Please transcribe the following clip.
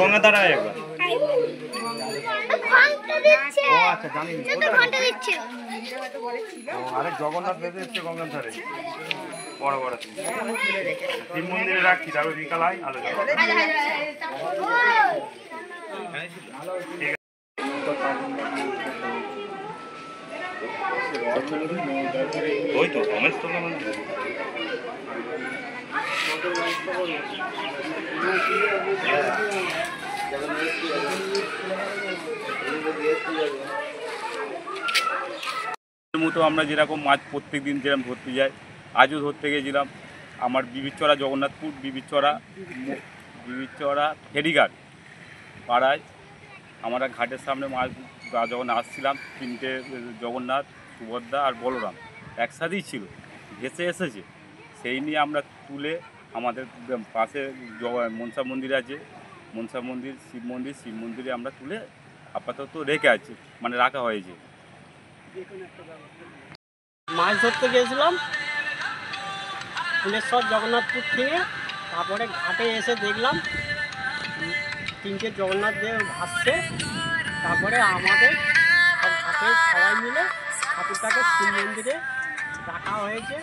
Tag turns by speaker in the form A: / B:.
A: গঙ্গা দাঁড়ায় একবার। আরে জগন্নাথ বেঁধে এসছে গঙ্গার ধারে বড় বড় শিব মন্দিরে রাখছি, তারপর বিকাল হয় আলোচনা। ওই তো রমেশ তো মতো আমরা যেরকম মাছ প্রত্যেক দিন যেরকম ধরতে যাই, আজও ধরতে গেছিলাম। আমার বিবিরচড়া জগন্নাথপুর বিবিরচড়া ফেরিঘাট পাড়ায় আমরা ঘাটের সামনে মাছ যখন আসছিলাম, তিনটে জগন্নাথ, সুভদ্রা আর বলরাম একসাথেই ছিল, ভেসে এসেছে। সেই নিয়ে আমরা তুলে আমাদের পাশে মনসা মন্দির আছে, মনসা মন্দির, শিব মন্দিরে আমরা তুলে আপাতত রেখে আছি, মানে রাখা হয়েছে।
B: মাছ ধরতে গিয়েছিলাম ফুলেশ্বর জগন্নাথপুর থেকে, তারপরে ঘাটে এসে দেখলাম তিনটে জগন্নাথ দেব ভাসছে। তারপরে আমাদের ঘাটে সবাই মিলে ঠাকুরটাকে শিব মন্দিরে রাখা হয়েছে।